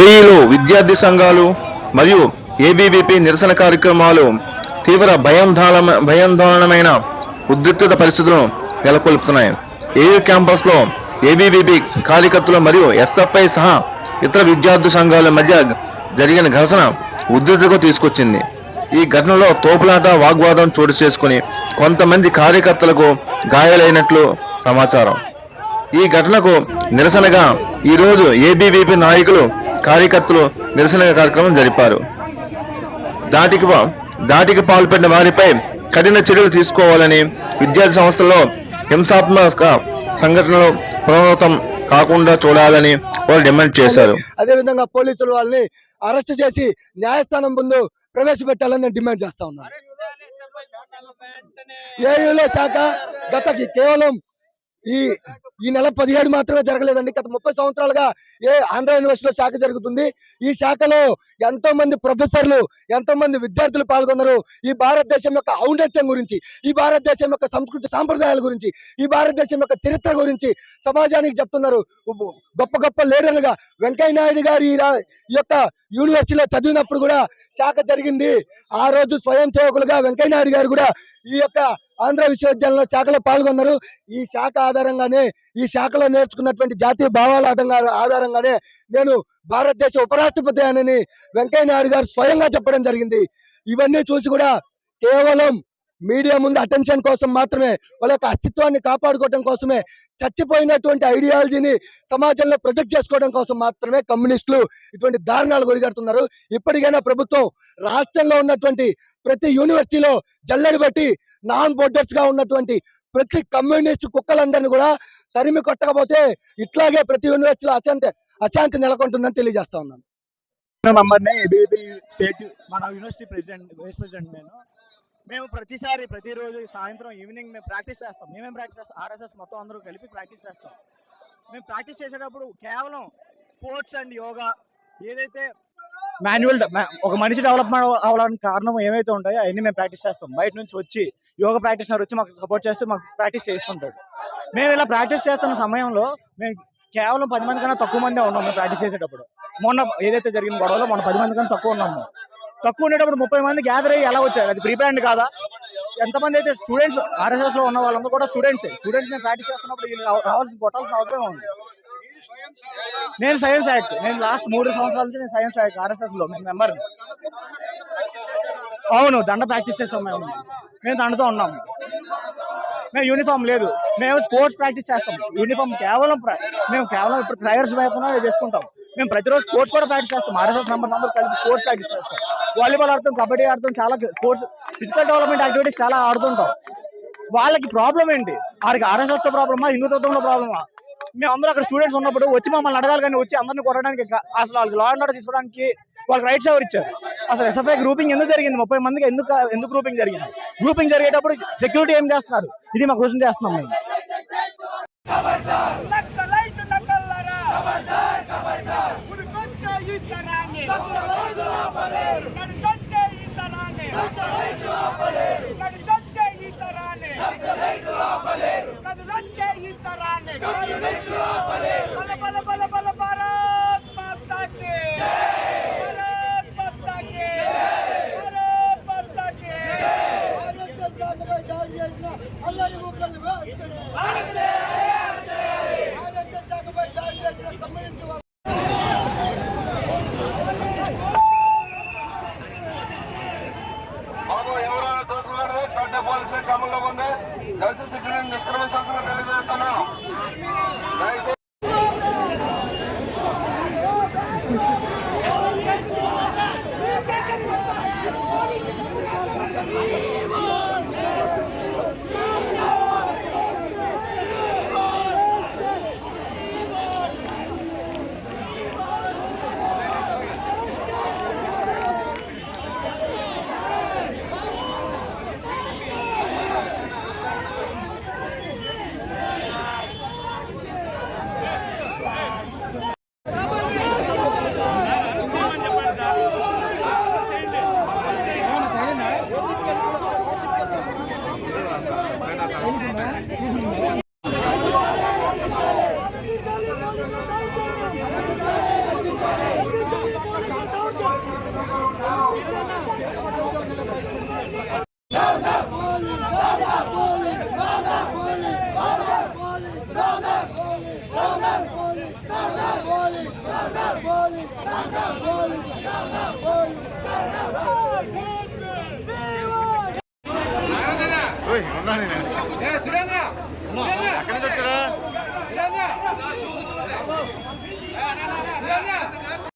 ఏఈలో విద్యార్థి సంఘాలు మరియు ఏబీవీపీ నిరసన కార్యక్రమాలు తీవ్ర భయాందోళనమైన ఉద్రిక్తత పరిస్థితులను నెలకొల్పుతున్నాయి. ఏయూ క్యాంపస్ లో ఏబీవీపీ కార్యకర్తలు మరియు ఎస్ఎఫ్ఐ సహా ఇతర విద్యార్థి సంఘాల మధ్య జరిగిన ఘర్షణ ఉద్రిక్తతకు తీసుకొచ్చింది. ఈ ఘటనలో తోపులాట వాగ్వాదం చోటు చేసుకుని కొంతమంది కార్యకర్తలకు గాయాలైనట్లు సమాచారం. ఈ ఘటనకు నిరసనగా ఈరోజు ఏబీవీపీ నాయకులు కార్యకర్తలు నిరసన కార్యక్రమం జరిపారు. దాటికి పాల్పడిన వారిపై కఠిన చర్యలు తీసుకోవాలని, విద్యార్థి సంస్థల్లో హింసాత్మక సంఘటనలు పునరావృతం కాకుండా చూడాలని వాళ్ళు డిమాండ్ చేశారు. అదేవిధంగా పోలీసులు వాళ్ళని అరెస్ట్ చేసి న్యాయస్థానం ముందు ప్రవేశపెట్టాలని నేను డిమాండ్ చేస్తా ఉన్నాను. ఏయూలో శాఖ కేవలం ఈ నెల 17 మాత్రమే జరగలేదండి. గత 30 సంవత్సరాలుగా ఆంధ్ర యూనివర్సిటీలో శాఖ జరుగుతుంది. ఈ శాఖలో ఎంతో మంది ప్రొఫెసర్లు, ఎంతో మంది విద్యార్థులు పాల్గొన్నారు. ఈ భారతదేశం యొక్క ఔన్నత్యం గురించి, ఈ భారతదేశం యొక్క సంస్కృతి సాంప్రదాయాల గురించి, ఈ భారతదేశం యొక్క చరిత్ర గురించి సమాజానికి చెప్తున్నారు. గొప్ప గొప్ప లీడర్లుగా వెంకయ్య నాయుడు గారు ఈ యొక్క యూనివర్సిటీలో చదివినప్పుడు కూడా శాఖ జరిగింది. ఆ రోజు స్వయం సేవకులుగా వెంకయ్య నాయుడు గారు కూడా ఈ యొక్క ఆంధ్ర విశ్వవిద్యాలయంలో శాఖలో పాల్గొన్నారు. ఈ శాఖ ఆధారంగానే, ఈ శాఖలో నేర్చుకున్నటువంటి జాతీయ భావాల ఆధారంగానే నేను భారతదేశ ఉపరాష్ట్రపతి అని వెంకయ్య నాయుడు గారు స్వయంగా చెప్పడం జరిగింది. ఇవన్నీ చూసి కూడా కేవలం మీడియా ముందు అటెన్షన్ కోసం మాత్రమే, వాళ్ళ యొక్క అస్తిత్వాన్ని కాపాడుకోవడం కోసమే, చచ్చిపోయినటువంటి ఐడియాలజీని సమాజంలో ప్రొజెక్ట్ చేసుకోవడం కోసం మాత్రమే కమ్యూనిస్టులు ఇటువంటి దారుణాలు కొరిగడుతున్నారు. ఇప్పటికైనా ప్రభుత్వం రాష్ట్రంలో ఉన్నటువంటి ప్రతి యూనివర్సిటీలో జల్లెడ బట్టి నాన్ బోర్డర్స్ గా ఉన్నటువంటి ప్రతి కమ్యూనిస్ట్ కుక్కలందరినీ కూడా తరిమి కొట్టకపోతే ఇట్లాగే ప్రతి యూనివర్సిటీలో అశాంతి నెలకొంటుందని తెలియజేస్తా ఉన్నాను. మన యూనివర్సిటీ వైస్ ప్రెసిడెంట్ మేము ప్రతిరోజు సాయంత్రం ఈవినింగ్ మేము ప్రాక్టీస్ చేస్తాం. మేమేం ప్రాక్టీస్ చేస్తాం, ఆర్ఎస్ఎస్ మొత్తం అందరూ కలిపి ప్రాక్టీస్ చేస్తాం. మేము ప్రాక్టీస్ చేసేటప్పుడు కేవలం స్పోర్ట్స్ అండ్ యోగా, ఏదైతే మాన్యువల్ ఒక మనిషి డెవలప్మెంట్ అవ్వడానికి కారణం ఏమైతే ఉంటాయో అవన్నీ మేము ప్రాక్టీస్ చేస్తాం. బయట నుంచి వచ్చి యోగా ప్రాక్టీస్ వచ్చి మాకు సపోర్ట్ చేస్తూ మాకు ప్రాక్టీస్ చేస్తుంటాడు. మేము ఇలా ప్రాక్టీస్ చేస్తున్న సమయంలో మేము కేవలం 10 మంది కన్నా తక్కువ మందే ఉన్నాం. మేము ప్రాక్టీస్ చేసేటప్పుడు మొన్న ఏదైతే జరిగిన గొడవలో 10 మంది కన్నా తక్కువ ఉన్నాము. తక్కువ ఉండేటప్పుడు 30 మంది గ్యాదర్ అయ్యి ఎలా వచ్చారు? అది ప్రీ ప్లాన్డ్ కాదా? ఎంతమంది అయితే స్టూడెంట్స్, ఆర్ఎస్ఎస్ లో ఉన్న వాళ్ళందరూ కూడా స్టూడెంట్స్ మేము ప్రాక్టీస్ చేస్తున్నప్పుడు కొట్టాల్సిన అవసరం ఉంది. నేను సైన్స్ యాక్ట్, నేను లాస్ట్ 3 సంవత్సరాల నుంచి నేను సైన్స్ యాక్ట్ ఆర్ఎస్ఎస్ లో మెంబర్. అవును, దండ ప్రాక్టీస్ చేస్తాం. మేము దండతో ఉన్నాము. మేము యూనిఫామ్ లేదు, మేము స్పోర్ట్స్ ప్రాక్టీస్ చేస్తాం. యూనిఫామ్ మేము కేవలం ఇప్పుడు ప్రైవేట్స్ వేస్తున్నా చేసుకుంటాం. మేము ప్రతిరోజు స్పోర్ట్స్ కూడా ప్రాక్టీస్ చేస్తాం. ఆర్ఎస్ఎస్ మెంబర్స్ కలిపి స్పోర్ట్స్ ప్రాక్టీస్ చేస్తాం. వాలీబాల్ ఆడుతాం, కబడ్డీ ఆడుతాం, చాలా స్పోర్ట్స్ ఫిజికల్ డెవలప్మెంట్ యాక్టివిటీస్ చాలా ఆడుతుంటాం. వాళ్ళకి ప్రాబ్లం ఏంటి? వారికి ఆర్ఎస్ఎస్ తో ప్రాబ్లమా, హిందుత్వంలో ప్రాబ్లమా? మేము అందరూ అక్కడ స్టూడెంట్స్ ఉన్నప్పుడు వచ్చి మమ్మల్ని అడగాలి, కానీ వచ్చి అందరినీ కొట్టడానికి అసలు వాళ్ళకి లా అండ్ ఆర్డర్ తీసుకోవడానికి వాళ్ళకి రైట్స్ ఎవరు ఇచ్చారు? అసలు ఎస్ఎఫ్ఐ గ్రూపింగ్ ఎందుకు జరిగింది? 30 మందికి ఎందుకు గ్రూపింగ్ జరిగింది? గ్రూపింగ్ జరిగేటప్పుడు సెక్యూరిటీ ఏం చేస్తున్నారు? ఇది మా క్వశ్చన్ చేస్తున్నాం మేము. క్రమంలో ఉంది. దయచేసి నిష్క్రమించాల్సిన తెలియజేస్తున్నాం.